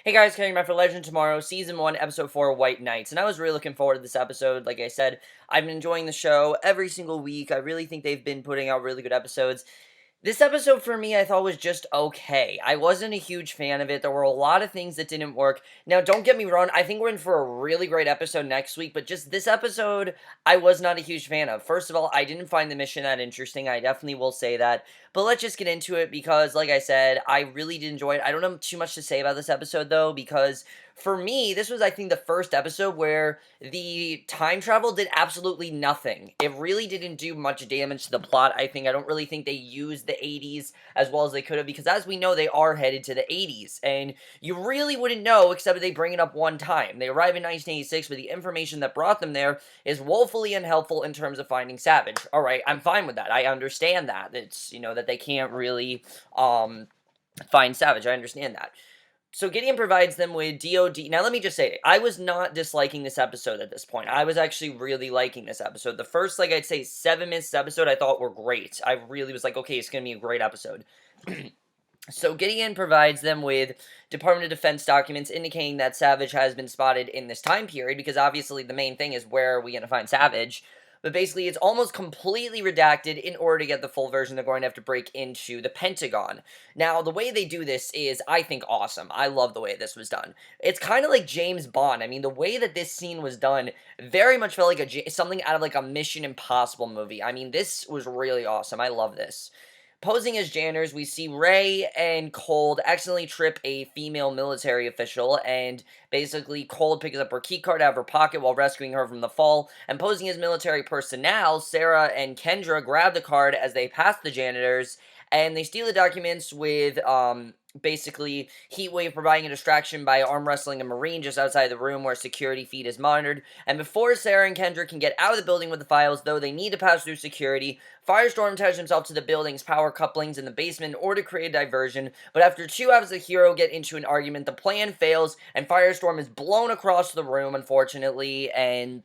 Hey guys, coming back for Legend tomorrow, Season 1, Episode 4, White Knights. And I was really looking forward to this episode. Like I said, I've been enjoying the show every single week. I really think they've been putting out really good episodes. This episode for me, I thought was just okay. I wasn't a huge fan of it. There were a lot of things that didn't work. Now, don't get me wrong, I think we're in for a really great episode next week, but just this episode, I was not a huge fan of. First of all, I didn't find the mission that interesting. I definitely will say that. But let's just get into it because, like I said, I really did enjoy it. I don't have too much to say about this episode, though, because for me, this was, I think, the first episode where the time travel did absolutely nothing. It really didn't do much damage to the plot, I think. I don't really think they used the 80s as well as they could have, because as we know, they are headed to the 80s, and you really wouldn't know except they bring it up one time. They arrive in 1986, but the information that brought them there is woefully unhelpful in terms of finding Savage. Alright, I'm fine with that. I understand that. It's, that they can't really, find Savage. I understand that. So Gideon provides them with DOD. Now, let me just say, I was not disliking this episode at this point. I was actually really liking this episode. The first, I'd say 7 minutes episode I thought were great. I really was like, okay, it's going to be a great episode. So Gideon provides them with Department of Defense documents indicating that Savage has been spotted in this time period, because obviously the main thing is where are we going to find Savage. But basically, it's almost completely redacted. In order to get the full version, they're going to have to break into the Pentagon. Now, the way they do this is, I think, awesome. I love the way this was done. It's kind of like James Bond. I mean, the way that this scene was done very much felt like something out of, like, a Mission Impossible movie. I mean, this was really awesome. I love this. Posing as janitors, we see Ray and Cold accidentally trip a female military official, and basically Cold picks up her keycard out of her pocket while rescuing her from the fall, and posing as military personnel, Sara and Kendra grab the card as they pass the janitors, and they steal the documents with, basically Heatwave providing a distraction by arm wrestling a Marine just outside the room where security feed is monitored. And before Sara and Kendra can get out of the building with the files, though they need to pass through security, Firestorm attaches himself to the building's power couplings in the basement in order to create a diversion, but after 2 hours the hero get into an argument, the plan fails, and Firestorm is blown across the room, unfortunately, and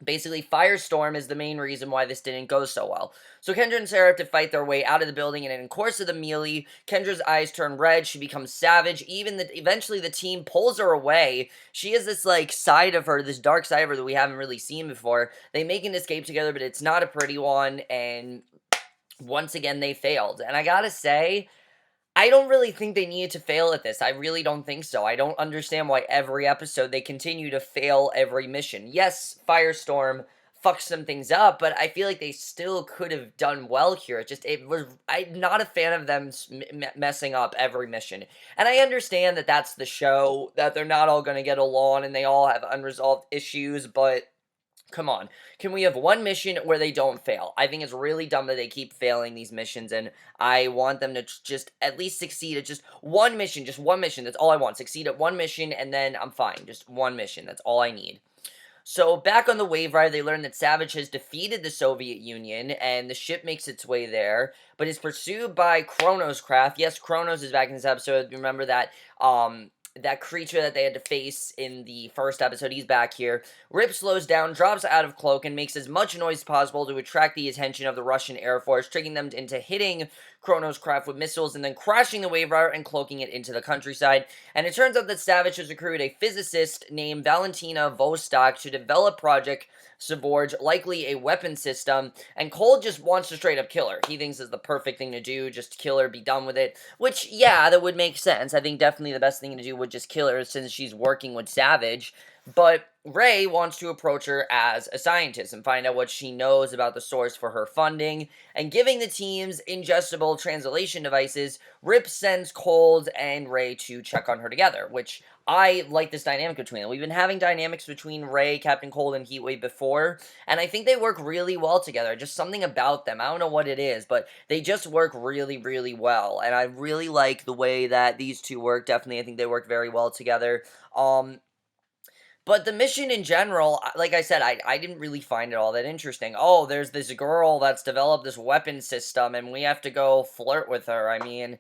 basically, Firestorm is the main reason why this didn't go so well. So Kendra and Sara have to fight their way out of the building, and in the course of the melee, Kendra's eyes turn red, she becomes savage, eventually the team pulls her away. She has this, side of her, this dark side of her that we haven't really seen before. They make an escape together, but it's not a pretty one, and once again, they failed. And I gotta say, I don't really think they needed to fail at this. I really don't think so. I don't understand why every episode they continue to fail every mission. Yes, Firestorm fucks some things up, but I feel like they still could have done well here. I'm not a fan of them messing up every mission. And I understand that that's the show, that they're not all going to get along and they all have unresolved issues, but come on. Can we have one mission where they don't fail? I think it's really dumb that they keep failing these missions, and I want them to just at least succeed at just one mission. Just one mission. That's all I want. Succeed at one mission, and then I'm fine. Just one mission. That's all I need. So, back on the Wave Rider, they learn that Savage has defeated the Soviet Union, and the ship makes its way there, but is pursued by Kronos craft. Yes, Kronos is back in this episode. Remember that creature that they had to face in the first episode, he's back here. Rip slows down, drops out of cloak, and makes as much noise as possible to attract the attention of the Russian Air Force, tricking them into hitting Kronos craft with missiles and then crashing the Wave Rider and cloaking it into the countryside. And it turns out that Savage has recruited a physicist named Valentina Vostok to develop Project Savorge, likely a weapon system, and Cole just wants to straight up kill her. He thinks it's the perfect thing to do, just kill her, be done with it, which, yeah, that would make sense. I think definitely the best thing to do would just kill her since she's working with Savage, but Ray wants to approach her as a scientist and find out what she knows about the source for her funding, and giving the teams ingestible translation devices, Rip sends Cold and Ray to check on her together, which I like this dynamic between them. We've been having dynamics between Ray, Captain Cold, and Heatwave before, and I think they work really well together. Just something about them. I don't know what it is, but they just work really, really well, and I really like the way that these two work. Definitely, I think they work very well together. But the mission in general, like I said, I didn't really find it all that interesting. Oh, there's this girl that's developed this weapon system, and we have to go flirt with her. I mean,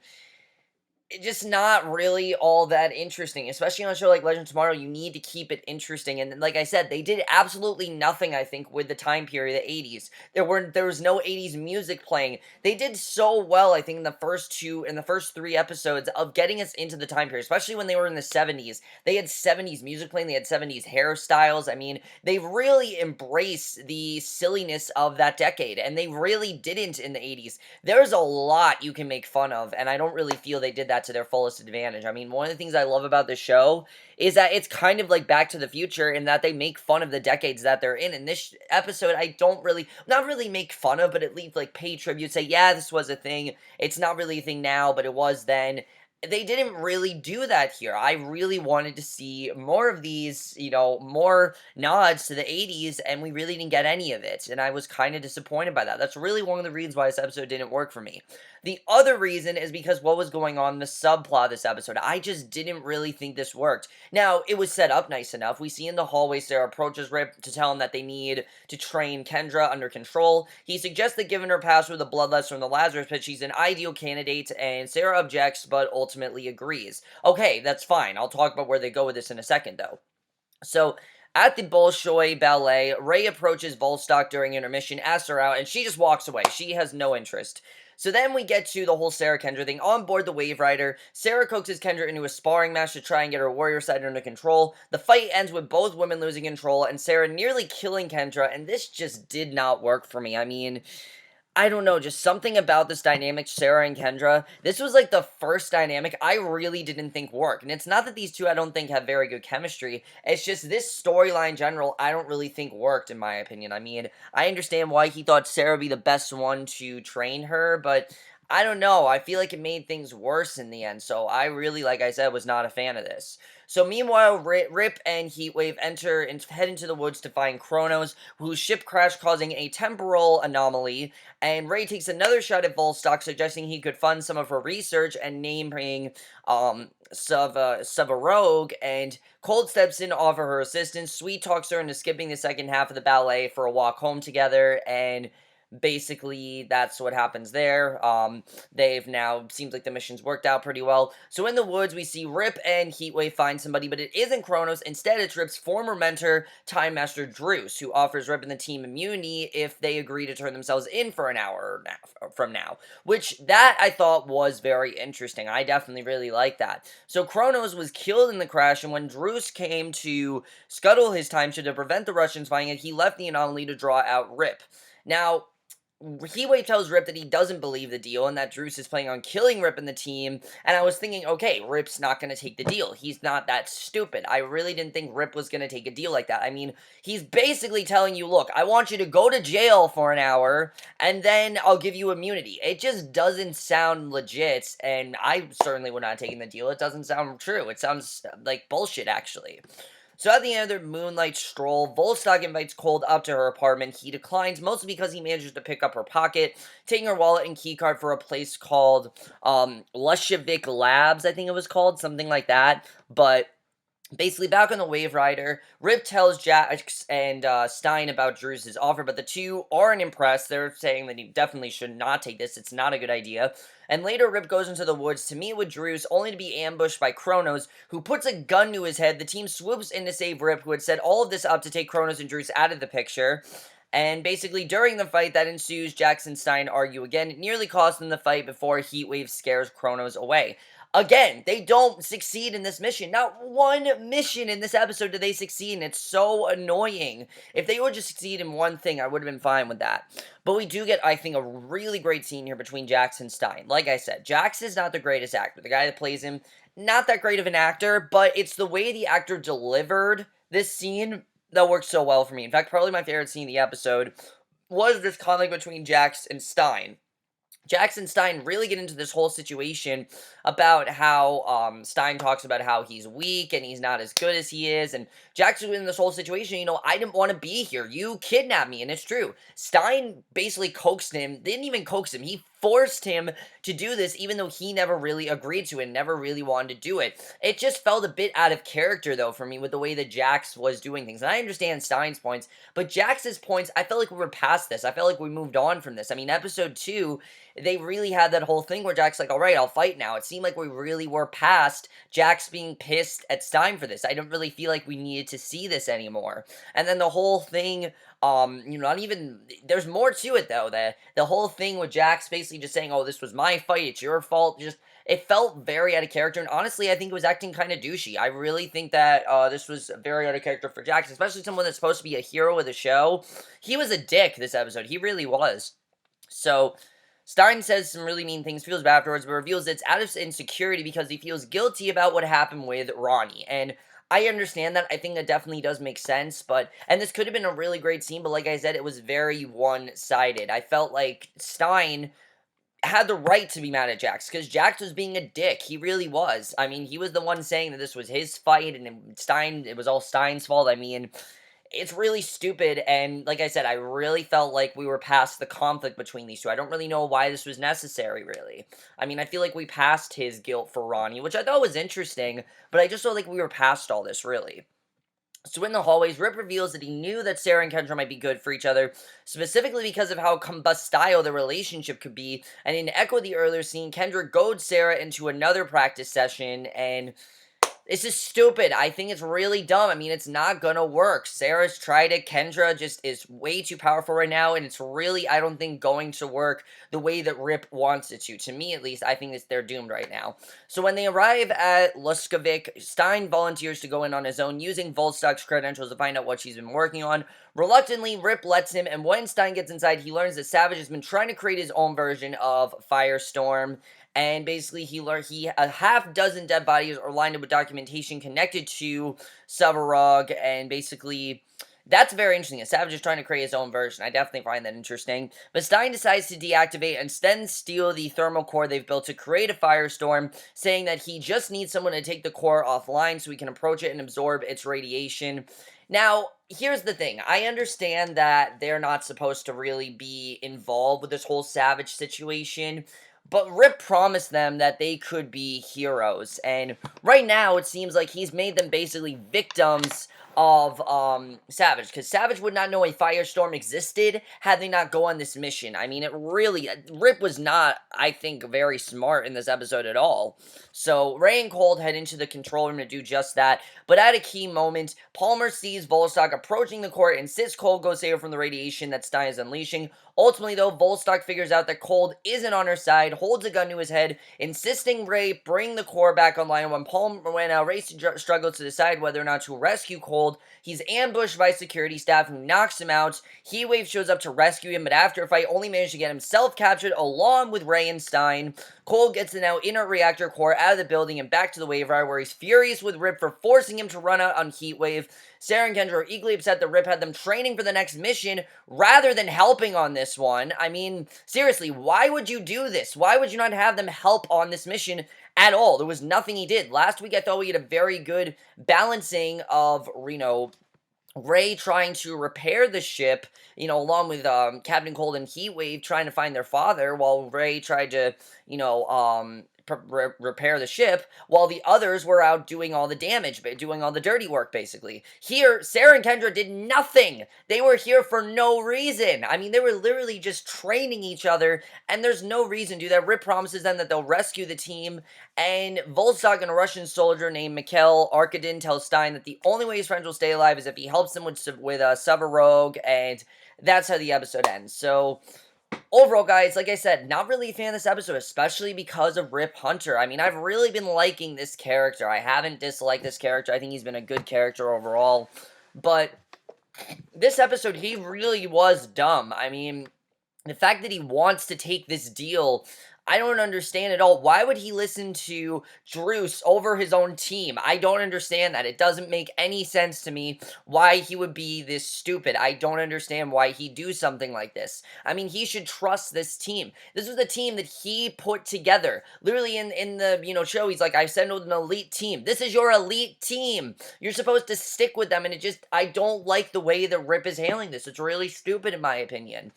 just not really all that interesting, especially on a show like Legend Tomorrow. You need to keep it interesting, and like I said, they did absolutely nothing, I think, with the time period, the 80s. There was no 80s music playing. They did so well, I think, in the first three episodes of getting us into the time period, especially when they were in the 70s. They had 70s music playing, they had 70s hairstyles. I mean, they really embraced the silliness of that decade, and they really didn't in the 80s. There's a lot you can make fun of, and I don't really feel they did that to their fullest advantage. I mean, one of the things I love about this show is that it's kind of like Back to the Future in that they make fun of the decades that they're in. In this episode, I don't really, not really make fun of, but at least like pay tribute, say, yeah, this was a thing. It's not really a thing now, but it was then. They didn't really do that here. I really wanted to see more of these, more nods to the 80s, and we really didn't get any of it, and I was kind of disappointed by that. That's really one of the reasons why this episode didn't work for me. The other reason is because what was going on in the subplot of this episode. I just didn't really think this worked. Now, it was set up nice enough. We see in the hallway Sarah approaches Rip to tell him that they need to train Kendra under control. He suggests that giving her password the bloodlust from the Lazarus pit, she's an ideal candidate, and Sarah objects, but ultimately agrees. Okay, that's fine. I'll talk about where they go with this in a second, though. So, at the Bolshoi Ballet, Ray approaches Volstock during intermission, asks her out, and she just walks away. She has no interest. So then we get to the whole Sarah-Kendra thing. On board the Wave Rider, Sarah coaxes Kendra into a sparring match to try and get her warrior side under control. The fight ends with both women losing control and Sarah nearly killing Kendra, and this just did not work for me. I mean, I don't know, just something about this dynamic, Sara and Kendra. This was like the first dynamic I really didn't think worked. And it's not that these two I don't think have very good chemistry. It's just this storyline in general I don't really think worked, in my opinion. I mean, I understand why he thought Sara would be the best one to train her, but I don't know. I feel like it made things worse in the end. So I really, like I said, was not a fan of this. So meanwhile, Rip and Heatwave enter and head into the woods to find Kronos, whose ship crashed, causing a temporal anomaly. And Ray takes another shot at Volstock, suggesting he could fund some of her research and naming Svarog. And Cold steps in to offer her assistance. Sweet talks her into skipping the second half of the ballet for a walk home together, and basically that's what happens there. They've now, seems like the mission's worked out pretty well. So in the woods, we see Rip and Heatwave find somebody, but it isn't Kronos. Instead, it's Rip's former mentor, Time Master Druce, who offers Rip and the team immunity if they agree to turn themselves in for an hour from now, which that I thought was very interesting. I definitely really like that. So Kronos was killed in the crash, and when Druce came to scuttle his time ship to prevent the Russians finding it, he left the anomaly to draw out Rip. Now, Heatwave tells Rip that he doesn't believe the deal and that Druce is planning on killing Rip and the team, and I was thinking, okay, Rip's not going to take the deal. He's not that stupid. I really didn't think Rip was going to take a deal like that. I mean, he's basically telling you, look, I want you to go to jail for an hour, and then I'll give you immunity. It just doesn't sound legit, and I certainly would not have taken the deal. It doesn't sound true. It sounds like bullshit, actually. So at the end of their moonlight stroll, Volstock invites Cold up to her apartment. He declines, mostly because he manages to pick up her pocket, taking her wallet and keycard for a place called Lushevik Labs, I think it was called, something like that. But basically, back on the Wave Rider, Rip tells Jax and Stein about Druce's offer, but the two aren't impressed. They're saying that he definitely should not take this. It's not a good idea. And later, Rip goes into the woods to meet with Druce, only to be ambushed by Kronos, who puts a gun to his head. The team swoops in to save Rip, who had set all of this up to take Kronos and Druce out of the picture. And basically, during the fight that ensues, Jax and Stein argue again. It nearly costs them the fight before Heatwave scares Kronos away. Again, they don't succeed in this mission. Not one mission in this episode do they succeed, and it's so annoying. If they would just succeed in one thing, I would have been fine with that. But we do get, I think, a really great scene here between Jax and Stein. Like I said, Jax is not the greatest actor. The guy that plays him, not that great of an actor, but it's the way the actor delivered this scene that worked so well for me. In fact, probably my favorite scene in the episode was this conflict between Jax and Stein. Jax and Stein really get into this whole situation about how Stein talks about how he's weak and he's not as good as he is, and Jax is in this whole situation, I didn't want to be here, you kidnapped me, and it's true. Stein basically coaxed him, didn't even coax him, he forced him to do this even though he never really agreed to it, never really wanted to do it. It just felt a bit out of character though for me with the way that Jax was doing things. And I understand Stein's points, but Jax's points, I felt like we were past this. I felt like we moved on from this. I mean, episode 2, they really had that whole thing where Jack's like, all right, I'll fight now. It seemed like we really were past Jax being pissed at Stein for this. I don't really feel like we needed to see this anymore. And then the whole thing, not even, there's more to it though. The whole thing with Jax basically just saying, oh, this was my fight, it's your fault, just, it felt very out of character, and honestly, I think it was acting kind of douchey. I really think that this was very out of character for Jax, especially someone that's supposed to be a hero of the show. He was a dick this episode. He really was. So, Stein says some really mean things, feels bad afterwards, but reveals it's out of insecurity because he feels guilty about what happened with Ronnie. And I understand that. I think that definitely does make sense, and this could have been a really great scene, but like I said, it was very one-sided. I felt like Stein had the right to be mad at Jax, because Jax was being a dick. He really was. I mean, he was the one saying that this was his fight, and it was all Stein's fault. I mean, it's really stupid, and like I said, I really felt like we were past the conflict between these two. I don't really know why this was necessary, really. I mean, I feel like we passed his guilt for Ronnie, which I thought was interesting, but I just felt like we were past all this, really. So in the hallways, Rip reveals that he knew that Sara and Kendra might be good for each other, specifically because of how combustile their relationship could be, and in echo of the earlier scene, Kendra goads Sara into another practice session, and this is stupid. I think it's really dumb. I mean, it's not gonna work. Sara's tried it. Kendra just is way too powerful right now, and it's really, I don't think, going to work the way that Rip wants it to. To me, at least, I think they're doomed right now. So when they arrive at Luskovic, Stein volunteers to go in on his own, using Volstock's credentials to find out what she's been working on. Reluctantly, Rip lets him, and when Stein gets inside, he learns that Savage has been trying to create his own version of Firestorm. And basically, a half dozen dead bodies are lined up with documentation connected to Svarog, and basically, that's very interesting. Savage is trying to create his own version. I definitely find that interesting. But Stein decides to deactivate and then steal the thermal core they've built to create a firestorm, saying that he just needs someone to take the core offline so he can approach it and absorb its radiation. Now, here's the thing. I understand that they're not supposed to really be involved with this whole Savage situation, but Rip promised them that they could be heroes, and right now it seems like he's made them basically victims of Savage, because Savage would not know a firestorm existed had they not go on this mission. I mean, Rip was not, I think, very smart in this episode at all. So Ray and Cold head into the control room to do just that, but at a key moment, Palmer sees Volstock approaching the core and insists Cold go save her from the radiation that Stein is unleashing. Ultimately, though, Volstock figures out that Cold isn't on her side, holds a gun to his head, insisting Ray bring the core back online. When Ray struggles to decide whether or not to rescue Cold, he's ambushed by security staff who knocks him out. Heatwave shows up to rescue him, but after a fight, only manages to get himself captured along with Ray and Stein. Cold gets the now inert reactor core out of the building and back to the Waverider, where he's furious with Rip for forcing him to run out on Heatwave. Sara and Kendra are equally upset that Rip had them training for the next mission rather than helping on this one. I mean, seriously, why would you do this? Why would you not have them help on this mission at all? There was nothing he did. Last week, I thought we had a very good balancing of, Ray trying to repair the ship, along with Captain Cold and Heatwave trying to find their father, while Ray tried to, repair the ship, while the others were out doing all the damage, doing all the dirty work, basically. Here, Sara and Kendra did nothing. They were here for no reason. I mean, they were literally just training each other, and there's no reason to do that. Rip promises them that they'll rescue the team, and Volstock and a Russian soldier named Mikhail Arkadin tells Stein that the only way his friends will stay alive is if he helps them with Svarog, and that's how the episode ends. So overall, guys, like I said, not really a fan of this episode, especially because of Rip Hunter. I mean, I've really been liking this character. I haven't disliked this character. I think he's been a good character overall. But this episode, he really was dumb. I mean, the fact that he wants to take this deal, I don't understand at all. Why would he listen to Druce over his own team? I don't understand that. It doesn't make any sense to me why he would be this stupid. I don't understand why he'd do something like this. I mean, he should trust this team. This was the team that he put together. Literally in the, show, he's like, I sent an elite team. This is your elite team. You're supposed to stick with them, and I don't like the way that Rip is handling this. It's really stupid in my opinion.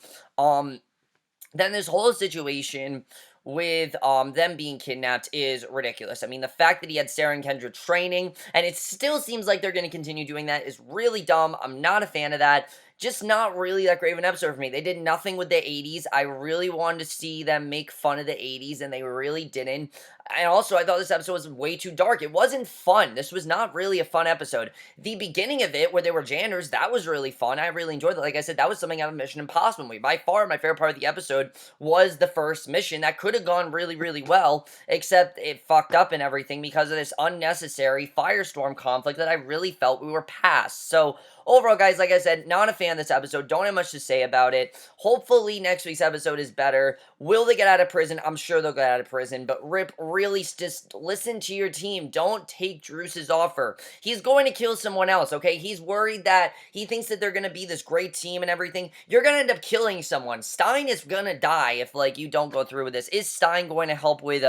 then this whole situation with them being kidnapped is ridiculous. I mean, the fact that he had Sarah and Kendra training, and it still seems like they're going to continue doing that, is really dumb. I'm not a fan of that. Just not really that great of an episode for me. They did nothing with the 80s. I really wanted to see them make fun of the 80s, and they really didn't. And also, I thought this episode was way too dark. It wasn't fun. This was not really a fun episode. The beginning of it, where they were janitors, that was really fun. I really enjoyed it. Like I said, that was something out of Mission Impossible movie. By far, my favorite part of the episode was the first mission. That could have gone really, really well, except it fucked up and everything because of this unnecessary firestorm conflict that I really felt we were past. So, overall, guys, like I said, not a fan of this episode. Don't have much to say about it. Hopefully, next week's episode is better. Will they get out of prison? I'm sure they'll get out of prison. But Rip, really just listen to your team. Don't take Druce's offer. He's going to kill someone else, okay? He's worried that he thinks that they're going to be this great team and everything. You're going to end up killing someone. Stein is going to die if, like, you don't go through with this. Is Stein going to help with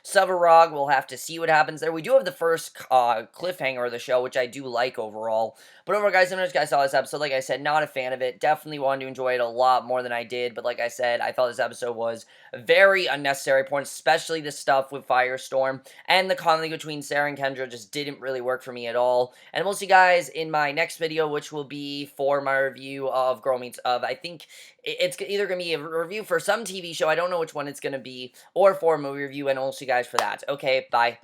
Svarog? We'll have to see what happens there. We do have the first cliffhanger of the show, which I do like overall. But overall, guys, I know you guys saw this episode. Like I said, not a fan of it. Definitely wanted to enjoy it a lot more than I did. But like I said, I thought this episode was very unnecessary points, especially the stuff with Firestorm. And the conflict between Sara and Kendra just didn't really work for me at all. And we'll see you guys in my next video, which will be for my review of Girl Meets of, I think it's either going to be a review for some TV show, I don't know which one it's going to be, or for a movie review, and we'll see you guys for that. Okay, bye.